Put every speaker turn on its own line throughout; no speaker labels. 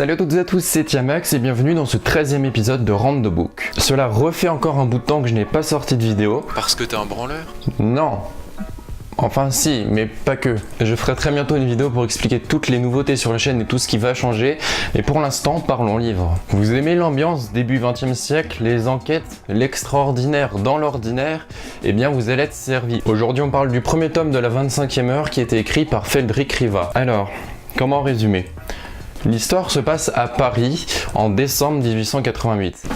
Salut à toutes et à tous, c'est Tiamax et bienvenue dans ce 13e épisode de Rand the Book. Cela refait encore un bout de temps que je n'ai pas sorti de vidéo.
Parce que t'es un branleur?
Non. Enfin si, mais pas que. Je ferai très bientôt une vidéo pour expliquer toutes les nouveautés sur la chaîne et tout ce qui va changer. Mais pour l'instant, parlons livre. Vous aimez l'ambiance début 20e siècle, les enquêtes, l'extraordinaire dans l'ordinaire? Eh bien vous allez être servi. Aujourd'hui on parle du premier tome de la 25e heure qui a été écrit par Feldrik Riva. Alors, comment résumer? L'histoire se passe à Paris en décembre 1888.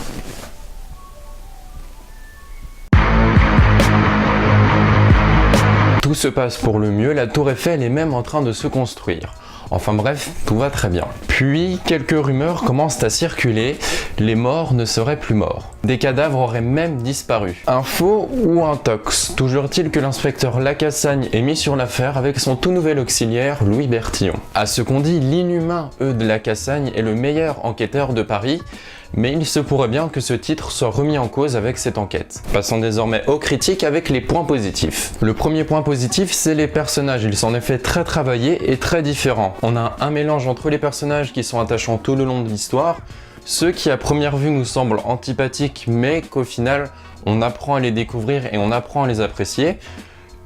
Tout se passe pour le mieux, la tour Eiffel est même en train de se construire. Enfin bref, tout va très bien. Puis, quelques rumeurs commencent à circuler, les morts ne seraient plus morts. Des cadavres auraient même disparu. Un faux ou un tox? Toujours est-il que l'inspecteur Lacassagne est mis sur l'affaire avec son tout nouvel auxiliaire, Louis Bertillon. À ce qu'on dit, l'inhumain Eudes Lacassagne est le meilleur enquêteur de Paris, mais il se pourrait bien que ce titre soit remis en cause avec cette enquête. Passons désormais aux critiques avec les points positifs. Le premier point positif, c'est les personnages. Ils sont en effet très travaillés et très différents. On a un mélange entre les personnages qui sont attachants tout le long de l'histoire, ceux qui à première vue nous semblent antipathiques, mais qu'au final, on apprend à les découvrir et on apprend à les apprécier,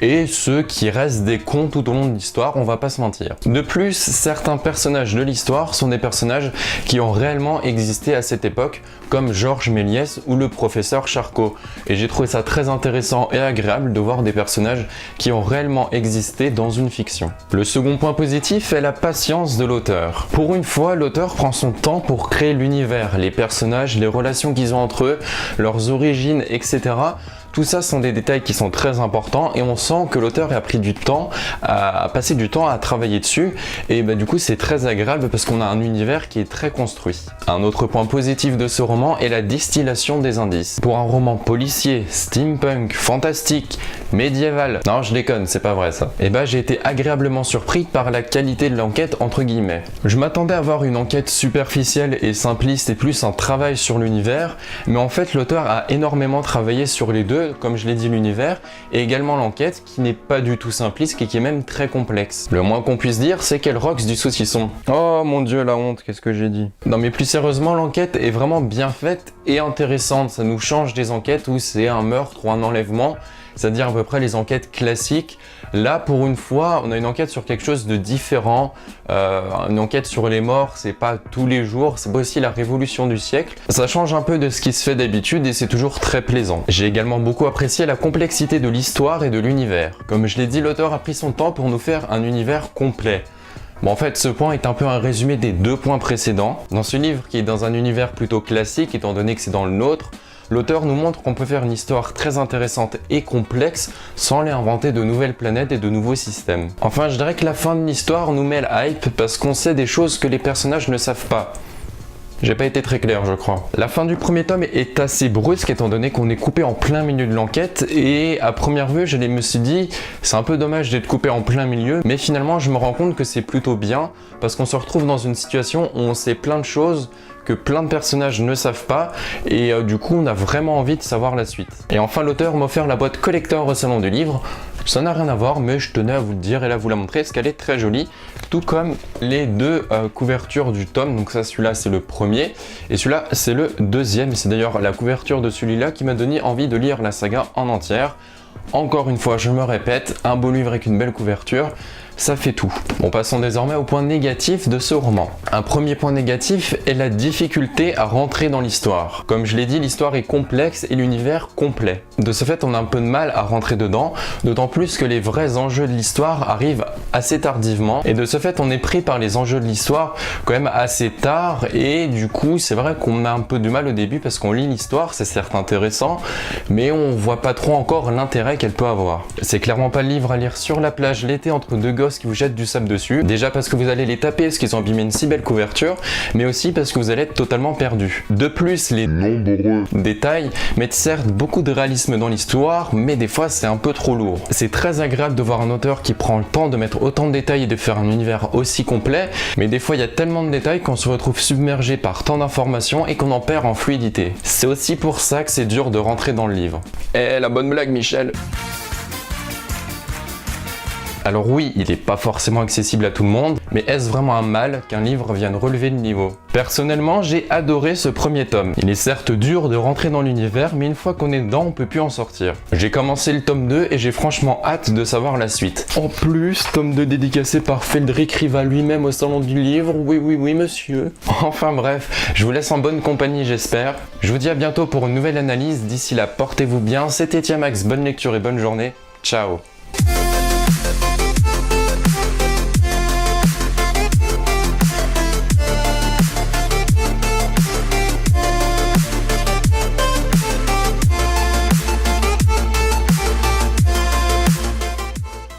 et ceux qui restent des cons tout au long de l'histoire, on va pas se mentir. De plus, certains personnages de l'histoire sont des personnages qui ont réellement existé à cette époque, comme Georges Méliès ou le professeur Charcot. Et j'ai trouvé ça très intéressant et agréable de voir des personnages qui ont réellement existé dans une fiction. Le second point positif est la patience de l'auteur. Pour une fois, l'auteur prend son temps pour créer l'univers, les personnages, les relations qu'ils ont entre eux, leurs origines, etc. Tout ça sont des détails qui sont très importants et on sent que l'auteur a pris du temps à passer du temps à travailler dessus et du coup c'est très agréable parce qu'on a un univers qui est très construit. Un autre point positif de ce roman est la distillation des indices. Pour un roman policier, steampunk, fantastique, médiéval, non je déconne, c'est pas vrai ça, j'ai été agréablement surpris par la qualité de l'enquête entre guillemets. Je m'attendais à avoir une enquête superficielle et simpliste et plus un travail sur l'univers, mais en fait l'auteur a énormément travaillé sur les deux, comme je l'ai dit, l'univers et également l'enquête qui n'est pas du tout simpliste et qui est même très complexe. Le moins qu'on puisse dire, c'est qu'elle roxe du saucisson. Oh mon dieu, la honte, qu'est-ce que j'ai dit? Non mais plus sérieusement, l'enquête est vraiment bien faite et intéressante. Ça nous change des enquêtes où c'est un meurtre ou un enlèvement, c'est-à-dire à peu près les enquêtes classiques. Là, pour une fois, on a une enquête sur quelque chose de différent. Une enquête sur les morts, c'est pas tous les jours, c'est pas aussi la révolution du siècle. Ça change un peu de ce qui se fait d'habitude et c'est toujours très plaisant. J'ai également beaucoup apprécié la complexité de l'histoire et de l'univers. Comme je l'ai dit, l'auteur a pris son temps pour nous faire un univers complet. Bon, en fait, ce point est un peu un résumé des deux points précédents. Dans ce livre qui est dans un univers plutôt classique, étant donné que c'est dans le nôtre, l'auteur nous montre qu'on peut faire une histoire très intéressante et complexe sans aller inventer de nouvelles planètes et de nouveaux systèmes. Enfin, je dirais que la fin de l'histoire nous met le hype parce qu'on sait des choses que les personnages ne savent pas. J'ai pas été très clair, je crois. La fin du premier tome est assez brusque étant donné qu'on est coupé en plein milieu de l'enquête et à première vue, je me suis dit c'est un peu dommage d'être coupé en plein milieu, mais finalement je me rends compte que c'est plutôt bien parce qu'on se retrouve dans une situation où on sait plein de choses que plein de personnages ne savent pas et du coup on a vraiment envie de savoir la suite. Et enfin l'auteur m'a offert la boîte collector au salon du livre. Ça n'a rien à voir mais je tenais à vous le dire et là vous la montrer parce qu'elle est très jolie, tout comme les deux couvertures du tome. Donc ça, celui-là c'est le premier et celui-là c'est le deuxième. C'est d'ailleurs la couverture de celui-là qui m'a donné envie de lire la saga en entière. Encore une fois, je me répète, un beau livre avec une belle couverture, ça fait tout. Bon, passons désormais au point négatif de ce roman. Un premier point négatif est la difficulté à rentrer dans l'histoire. Comme je l'ai dit, l'histoire est complexe et l'univers complet. De ce fait, on a un peu de mal à rentrer dedans, d'autant plus que les vrais enjeux de l'histoire arrivent assez tardivement. Et de ce fait, on est pris par les enjeux de l'histoire quand même assez tard et du coup, c'est vrai qu'on a un peu du mal au début parce qu'on lit l'histoire, c'est certes intéressant, mais on voit pas trop encore l'intérêt qu'elle peut avoir. C'est clairement pas le livre à lire sur la plage l'été entre deux gosses qui vous jettent du sable dessus. Déjà parce que vous allez les taper parce qu'ils ont abîmé une si belle couverture, mais aussi parce que vous allez être totalement perdu. De plus, les nombreux détails mettent certes beaucoup de réalisme dans l'histoire, mais des fois c'est un peu trop lourd. C'est très agréable de voir un auteur qui prend le temps de mettre autant de détails et de faire un univers aussi complet, mais des fois il y a tellement de détails qu'on se retrouve submergé par tant d'informations et qu'on en perd en fluidité. C'est aussi pour ça que c'est dur de rentrer dans le livre. Eh, la bonne blague, Michel! Alors oui, il n'est pas forcément accessible à tout le monde, mais est-ce vraiment un mal qu'un livre vienne relever le niveau? Personnellement, j'ai adoré ce premier tome. Il est certes dur de rentrer dans l'univers, mais une fois qu'on est dedans, on peut plus en sortir. J'ai commencé le tome 2 et j'ai franchement hâte de savoir la suite. En plus, tome 2 dédicacé par Feldric Riva lui-même au salon du livre, oui monsieur. Enfin bref, je vous laisse en bonne compagnie j'espère. Je vous dis à bientôt pour une nouvelle analyse, d'ici là portez-vous bien, c'était Tiamax, bonne lecture et bonne journée, ciao.